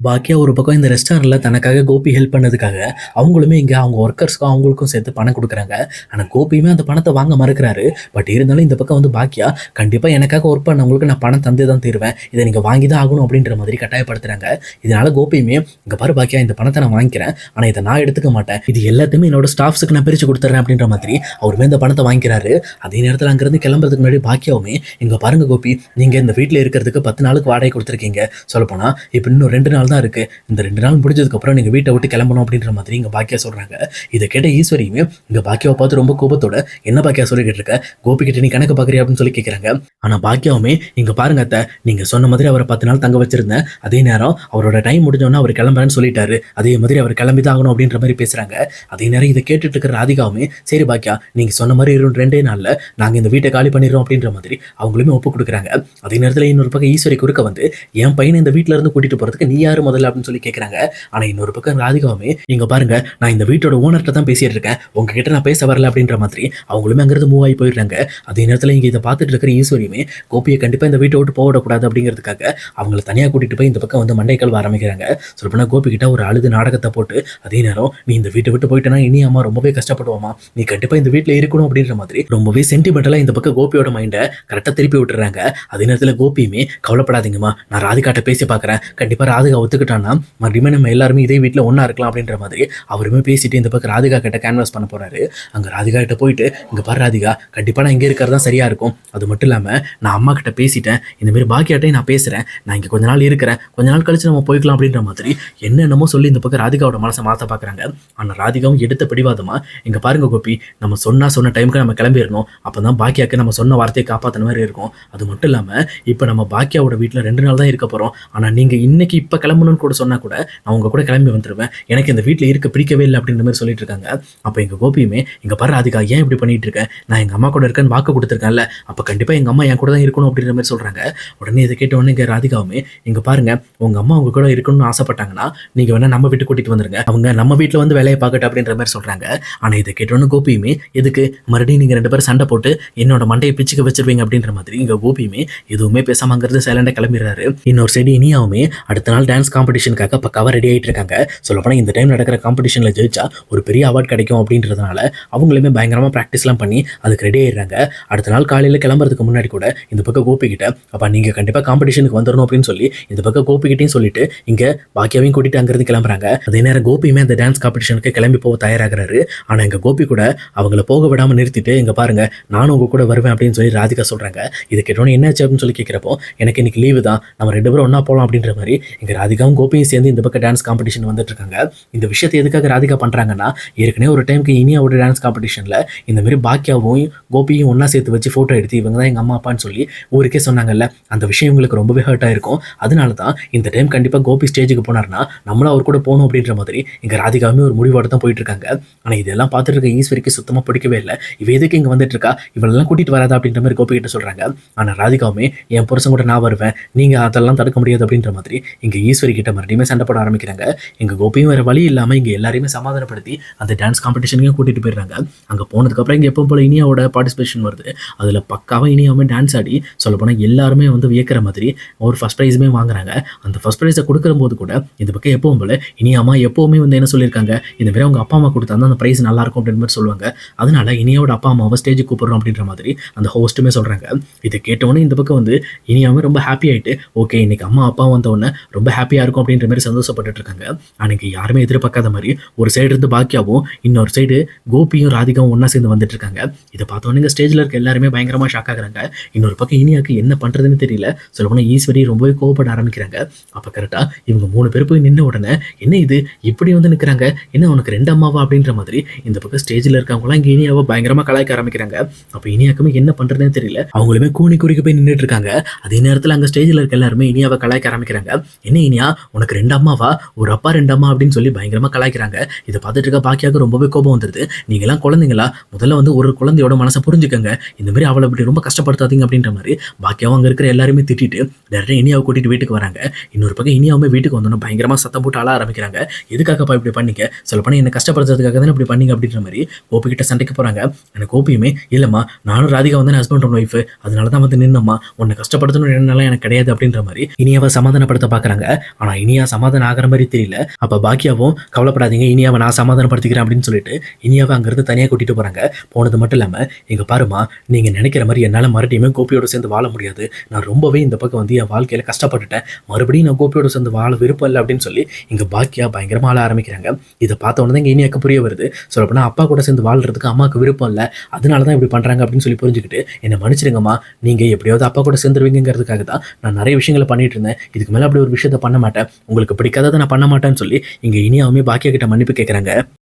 பாக்கியா ஒரு பக்கம் இந்த ரெஸ்டாரண்ட்ல தனக்காக கோபி ஹெல்ப் பண்ணதுக்காக அவங்களுமே இங்க அவங்க ஒர்க்கர்ஸ்க்கும் அவங்களுக்கும் சேர்த்து பணம் கொடுக்குறாங்க. ஆனா கோபியுமே அந்த பணத்தை வாங்க மறுக்கிறாரு. பட் இருந்தாலும் இந்த பக்கம் வந்து பாக்கியா கண்டிப்பா எனக்காக ஒர்க் பண்ணவங்களுக்கு நான் பணம் தந்தே தான் தருவேன், இதை நீங்க வாங்கி தான் ஆகணும் அப்படின்ற மாதிரி கட்டாயப்படுத்துறாங்க. இதனால கோபியுமே இங்க பாரு பாக்கியா, இந்த பணத்தை நான் வாங்கிக்கிறேன், ஆனா இதை நான் எடுத்துக்க மாட்டேன், இது எல்லாத்தையுமே என்னோட ஸ்டாஃப்ஸுக்கு நான் பிரிச்சு கொடுத்துறேன் அப்படின்ற மாதிரி அவருமே இந்த பணத்தை வாங்கிக்கிறாரு. அதே நேரத்தில் அங்கிருந்து கிளம்புறதுக்கு முன்னாடி பாக்கியாவுமே இங்க பாருங்க கோபி, நீங்க இந்த வீட்டில் இருக்கிறதுக்கு 10 நாளுக்கு வாடகை கொடுத்துருக்கீங்க, சொல்லப்போனா இப்போ இன்னும் 2 நாள் தான் இருக்கு, இந்த 2 நாள் முடிஞ்சதுக்கு அப்புறம் நீங்க வீட்டை விட்டு கிளம்பணும் அப்படின்ற மாதிரி இங்க பாக்கியா சொல்றாங்க. இதை கேட்ட ஈஸ்வரியுமே இங்க பாக்கியாவை பார்த்து ரொம்ப கோபத்தோட என்ன பாக்கியா சொல்லிக்கிட்டு இருக்க, கோபி கிட்ட நீ கணக்கு பாக்குறியா அப்படின்னு சொல்லி கேட்கறாங்க. ஆனா பாக்கியாவுமே இங்க பாருங்க அத்தை, நீங்க சொன்ன மாதிரி அவரை 10 நாள் தங்க வச்சிருந்தேன், அதே நேரம் அவரோட டைம் முடிஞ்சோன்னா அவர் கிளம்புறேன்னு சொல்லிட்டாரு, அதே மாதிரி அவர் கிளம்பி தான் ஆகணும் அப்படின்ற மாதிரி பேசுறாங்க. அதே நேரம் இதை கேட்டுட்டு இருக்கிற ராதிகாவுமே சரி பாக்கியா, நீங்க சொன்ன மாதிரி 2 நாள்ல நாங்க இந்த வீட்டை காலி பண்ணிடுறோம் அப்படின்ற மாதிரி அவங்களுமே ஒப்பு கொடுக்குறாங்க. அதே நேரத்தில் இன்னொரு பக்கம் ஈஸ்வரி குறுக்க வந்து என் பையனை இந்த வீட்டுல இருந்து கூட்டிட்டு போறதுக்கு நீ யாரு முதல்ல அப்படின்னு சொல்லி கேட்கறாங்க. ஆனா இன்னொரு பக்கம் ராதிகாவுமே இங்க பாருங்க, நான் இந்த வீட்டோட ஓனர்கிட்ட தான் பேசிட்டு இருக்கேன், உங்ககிட்ட நான் பேச வரல அப்படின்ற மாதிரி அவங்களுமே அங்கிருந்து மூவ் ஆகி போயிடுறாங்க. அதே நேரத்தில் இங்க இதை பார்த்துட்டு இருக்கிற ஈஸ்வரியுமே கோபியை கண்டிப்பா இந்த வீட்டை விட்டு போகக்கூடாது அப்படிங்கிறதுக்காக அவங்களை தனியா கூட்டிட்டு போய் இந்த பக்கம் வந்து மண்டை கழுவ ஆரம்பிக்கிறாங்க. சொல்லப்போனா கோபி கிட்ட ஒரு அழுது நாடகத்தை போட்டு அதே நேரம் நீ இந்த வீட்டை விட்டு போயிட்டேன்னா இனி அம்மா ரொம்பவே கஷ்டப்படுவோமா, நீ கண்டிப்பா இந்த வீட்டில் இருக்கணும் அப்படின்ற மாதிரி ரொம்பவே சென்டிமெண்டலா இந்த பக்கம் கோபியோட மைண்டை கரெக்டாக திருப்பி விட்டுறாங்க. அதே நேரத்தில் கோபியுமே கவலைப்படாதீங்கம்மா, நான் ராதிகாட்ட பேசி பார்க்குறேன், கண்டிப்பாக ராதிகா ஒத்துக்கிட்டான்னா மறுபடியும் நம்ம எல்லாருமே இதே வீட்டில் ஒன்றா இருக்கலாம் அப்படின்ற மாதிரி அவருமே பேசிட்டு இந்த பக்கம் ராதிகா கிட்ட கேன்வாஸ் பண்ண போறாரு. அங்கே ராதிகா கிட்ட போயிட்டு இங்கே பாரு ராதிகா, கண்டிப்பாக நான் இங்கே இருக்கிறது தான் சரியா இருக்கும், அது மட்டும் இல்லாமல் நான் அம்மா கிட்ட பேசிட்டேன், இந்தமாரி பாக்கியாட்டையும் நான் பேசுகிறேன், நான் இங்கே கொஞ்ச நாள் இருக்கிறேன், கொஞ்ச நாள் கழிச்சு நம்ம போய்க்கலாம் அப்படின்ற மாதிரி என்னென்னமோ சொல்லி இந்த பக்கம் ராதிகாவோட மனசை மாற்ற பார்க்குறாங்க. ஆனால் ராதிகாவும் எடுத்த பிடிவாதமா இங்கே பாருங்க கோபி, நம்ம சொன்ன டைமுக்கு நம்ம கிளம்பிடணும், அப்போ தான் பாக்கியாவுக்கு நம்ம சொன்ன வார்த்தையை காப்பாற்றின மாதிரி இருக்கும், அது மட்டும் இல்லாமல் இப்போ நம்ம பாக்கியாவோட வீட்டில் 2 நாள் தான் இருக்க போகிறோம், ஆனால் நீங்கள் இன்னைக்கு இப்போ கிளம்பணும்னு கூட சொன்னால் கூட நான் உங்கள் கூட கிளம்பி வந்துடுவேன், எனக்கு இந்த வீட்டில் இருக்க பிடிக்கவே இல்லை அப்படின்ற மாதிரி சொல்லிட்டு இருக்காங்க. அப்போ எங்கள் கோபியுமே இங்கே பாரு ராதிகா, ஏன் இப்படி பண்ணிட்டு இருக்கேன், நான் எங்கள் அம்மா கூட இருக்கேன்னு வாக்கு கொடுத்துருக்கேன்ல, அப்போ கண்டிப்பாக எங்கள் அம்மா என் கூட தான் இருக்கணும் அப்படின்ற மாதிரி சொல்கிறாங்க. உடனே இதை கேட்ட உடனே இங்கே ராதிகாவுமே இங்கே பாருங்க, உங்கள் அம்மா உங்க கூட இருக்கணும்னு ஆசைப்பட்டாங்கன்னா நீங்கள் வேணா நம்ம வீட்டு கூட்டிட்டு வந்துருங்க, அவங்க நம்ம வீட்டில் வந்து வேலையை பார்க்கட்டும் அப்படின்ற மாதிரி சொல்கிறாங்க. ஆனால் இதை கேட்டோன்னு கோபியுமே எதுக்கு மறுபடியும் நீங்கள் 2 பேரும் சண்டை போட்டு என்னோட மண்டையை பிச்சுக்க வச்சிருவீங்க அப்படின்ற மாதிரி இங்கே கோபியுமே எதுவுமே பேசாம அங்கிருந்து சைலண்டாக கிளம்பிடுறாரு. இன்னொரு சைடு இனியாவுமே அடுத்த நாள் டான்ஸ் காம்படிஷனுக்காக பக்காவாக ரெடி ஆகிட்டு இருக்காங்க. சொல்லப்போனால் இந்த டைம் நடக்கிற காம்படிஷனில் ஜெயிச்சா ஒரு பெரிய அவார்ட் கிடைக்கும் அப்படின்றதுனால அவங்களுமே பயங்கரமாக ப்ராக்டிஸ்லாம் பண்ணி அதுக்கு ரெடி ஆயிடுறாங்க. அடுத்த நாள் காலையில் கிளம்புறதுக்கு முன்னாடி கூட இந்த பக்கம் கோபிக்கிட்ட அப்போ நீங்கள் கண்டிப்பாக காம்படிஷனுக்கு வந்துடணும் அப்படின்னு சொல்லி இந்த பக்கம் கோபிக்கிட்டையும் சொல்லிட்டு இங்கே பாக்கியாவையும் கூட்டிட்டு அங்கிருந்து கிளம்புறாங்க. அதே நேரம் கோபியுமே அந்த டான்ஸ் காம்படிஷனுக்கு கிளம்பி போக தயாராகிறாரு. ஆனால் எங்கள் கோபி கூட அவங்கள போக விடாமல் நிறுத்திட்டு இங்கே பாருங்க, நானும் உங்க கூட வருவேன் அப்படின்னு சொல்லி ராதிகா சொல்கிறாங்க. இது கேட்டோன்னு என்னாச்சு அப்படின்னு சொல்லி கேட்குறப்போ எனக்கு இன்னைக்கு லீவு தான், நம்ம 2 பேரும் ஒன்றா போகலாம் அப்படின்ற மாதிரி இங்கே ராதிகாவும் கோபியும் சேர்ந்து இந்த பக்கம் டான்ஸ் காம்படிஷன் வந்துட்டு இருக்காங்க. இந்த விஷயத்தை எதுக்காக ராதிகா பண்ணுறாங்கன்னா, ஏற்கனவே ஒரு டைமுக்கு இனியாவோட டான்ஸ் காம்படிஷனில் இந்த மாதிரி பாக்கியாவும் கோபியும் ஒன்றா சேர்த்து வச்சு ஃபோட்டோ எடுத்து இவங்க தான் எங்கள் அம்மா அப்பான்னு சொல்லி ஊருக்கே சொன்னாங்கல்ல, அந்த விஷயம் உங்களுக்கு ரொம்பவே ஹர்ட் ஆயிருக்கும், அதனால தான் இந்த டைம் கண்டிப்பாக கோபி ஸ்டேஜுக்கு போனார்னா நம்மளும் அவர் கூட போகணும் அப்படின்ற மாதிரி இங்கே ராதிகாவுமே ஒரு முடிவோட தான் போயிட்டு இருக்காங்க. ஆனால் இதெல்லாம் பார்த்துட்டு இருக்க ஈஸ்வரிக்கு சுத்தமாக பிடிக்கவே இல்லை. இவ எதுக்கு இங்கே வந்துட்டு இருக்கா, இவளெல்லாம் கூட்டிகிட்டு வராதா அப்படின்ற மாதிரி கோபி கிட்ட சொல்கிறாங்க. ஆனால் ராதிகாவுமே என் புருஷன் கூட நான் வருவேன், நீங்கள் அதெல்லாம் தடுக்க முடியாது அப்படின்ற மாதிரி இங்கே ஈஸ்வரி கிட்ட மறுபடியும் சண்டை போட ஆரம்பிக்கிறாங்க. எங்கள் கோபியும் வேறு வழி இல்லாமல் இங்கே எல்லாரையுமே சமாதானப்படுத்தி அந்த டான்ஸ் காம்படிஷனுக்கும் கூட்டிகிட்டு போயிடுறாங்க. அங்கே போனதுக்கப்புறம் இங்கே எப்போ போல இனியாவோட பார்ட்டிசிபேஷன் வருது. அதில் பக்காவாக இனியாவுமே டான்ஸ் ஆடி சொல்லப்போனால் எல்லாருமே வந்து வியக்கிற மாதிரி ஒரு ஃபஸ்ட் ப்ரைஸுமே வாங்குறாங்க. அந்த ஃபஸ்ட் ப்ரைஸை கொடுக்கும்போது கூட இந்த பக்கம் எப்பவும் போல இனியாமா எப்போவுமே வந்து என்ன சொல்லியிருக்காங்க, இந்த மாதிரி அவங்க அப்பா அம்மா கொடுத்தா அந்த ப்ரைஸ் நல்லா இருக்கும் அப்படின்ற மாதிரி சொல்லுவாங்க. அதனால இனியாவோட அப்பா அம்மாவை ஸ்டேஜுக்கு கூப்பிடுறோம் அப்படின்ற மாதிரி அந்த ஹோஸ்ட்டுமே சொல்கிறாங்க. இதை கேட்டவொன்னே இந்த பக்கம் வந்து இனியாவுமே ரொம்ப ஹாப்பி ஆகிட்டு ஓகே இன்னைக்கு அம்மா அப்பா வந்தவொடனே ரொம்ப ஹாப்பியாக இருக்கும் அப்படின்ற மாதிரி சந்தோஷப்பட்டு இருக்காங்க. அன்னைக்கு யாருமே எதிர்பார்க்காத மாதிரி ஒரு சைடு இருந்து பாக்கியாவும் இன்னொரு சைடு கோபியும் ராதிகாவும் ஒன்றா சேர்ந்து வந்துட்டு இருக்காங்க. இதை பார்த்தோன்னே ஸ்டேஜில் இருக்க எல்லாருமே பயங்கரமாக ஷாக் ஆகுறாங்க. இன்னொரு பக்கம் இனியாவுக்கு என்ன பண்ணுறதுன்னு தெரியல. சொல்லப்போனால் ஈஸ்வரி ரொம்பவே கோவப்பட ஆரம்பிக்கிறாங்க. அப்போ கரெக்டாக இவங்க 3 பேர் போய் நின்ன உடனே என்ன இது இப்படி வந்து நிற்கிறாங்க, என்ன உனக்கு 2 அம்மாவா அப்படின்ற மாதிரி இந்த பக்கம் ஸ்டேஜில் இருக்கவங்களாம் இங்கே இனியாவை பயங்கரமாக கலாய்க்க ஆரம்பிக்கிறாங்க. அப்போ இனியாக்குமே என்ன பண்ணுறதுன்னு தெரியல. அவங்களுமே கூனி குறுக்கி போய் நின்றுட்டு இருக்காங்க. அதே நேரத்தில் அங்கே ஸ்டேஜில் இருக்க எல்லாருமே இனியாவை கலாய்க்க ஆரம்பிக்கிறாங்க. என்ன இனியா உனக்கு 2 அம்மாவா, ஒரு அப்பா 2 அம்மா அப்படின்னு சொல்லி பயங்கரமாக கலாய்க்கிறாங்க. இதை பார்த்துட்டு இருக்க பாக்கியாவுக்கு ரொம்பவே கோபம் வந்துடுது. நீங்களாம் குழந்தைங்களா, முதல்ல வந்து ஒரு குழந்தையோட மனசை புரிஞ்சுக்கங்க, இந்த மாதிரி அவளை இப்படி ரொம்ப கஷ்டப்படுத்தாதீங்க அப்படின்ற மாதிரி பாக்கியாவும் அங்கே இருக்கிற எல்லாருமே திட்டிட்டு டேரக்டாக இனியாவை கூட்டிட்டு வீட்டுக்கு வராங்க. இன்னொரு பக்கம் இனியாவுமே வீட்டுக்கு வந்தோன்னா பயங்கரமாக சத்தம் போட்டு அழ ஆரம்பிக்கிறாங்க. எதுக்காகப்பா இப்படி பண்ணீங்க, சொல்லப்போனால் என்ன கஷ்டப்படுறதுக்காக தானே இப்படி பண்ணீங்க அப்படின்ற மாதிரி கோபி கிட்ட சண்டைக்கு போகிறாங்க. எனக்கு கோபியுமே இல்லைம்மா, நானும் ராதிகா வந்து ஹஸ்பண்ட் அண்ட் ஒய்ஃபு, அதனால தான் வந்து நின்னம்மா, உன்னை கஷ்டப்படுத்தணும் என்னெல்லாம் எனக்கு கிடையாது அப்படின்ற மாதிரி இனியாவை சமாதானப்படுத்த பார்க்குறாங்க. ஆனால் இனியா சமாதானம் ஆகிற மாதிரி தெரியல. அப்போ பாக்கியாவும் கவலைப்படாதீங்க, இனியாவை நான் சமாதானப்படுத்திக்கிறேன் அப்படின்னு சொல்லிட்டு இனியாவை அங்கேருந்து தனியாக கூட்டிகிட்டு போகிறாங்க. போனது மட்டும் இல்லாமல், இங்கே பாருமா, நீங்கள் நினைக்கிற மாதிரி என்னால் மறுபடியுமே கோபியோட சேர்ந்து வாழ முடியாது. நான் ரொம்பவே இந்த பக்கம் வந்து என் வாழ்க்கையில் கஷ்டப்பட்டுட்டேன். மறுபடியும் நான் கோபியோட சேர்ந்து வாழ விருப்பம் இல்லை அப்படின்னு சொல்லி இங்கே பாக்கியா பயங்கரமாக ஆள ஆரம்பிக்கிறாங்க. இதை பார்த்த உடனே இங்கே இனியாக்கு புரிய வருது. சொல்லப்போனால் அப்பா கூட சேர்ந்து வாழ்றதுக்கு அம்மாவுக்கு விருப்பம் இல்லை, அதனால தான் இப்படி பண்ணுறாங்க அப்படின்னு சொல்லி புரிஞ்சுக்கிட்டு, என்னை மன்னிச்சிடுங்கம்மா, நீங்கள் எப்படியாவது அப்பா கூட சேர்ந்துருவீங்கிறதுக்காக தான் நான் நிறைய விஷயங்களை பண்ணிட்டு இருந்தேன். இதுக்கு மேலே அப்படி ஒரு விஷயத்த பண்ண மாட்டேன். உங்களுக்கு பிடிக்காததை நான் பண்ண மாட்டேன்னு சொல்லி இங்கே இனியாவுமே பாக்கியா கிட்ட மன்னிப்பு கேட்குறாங்க.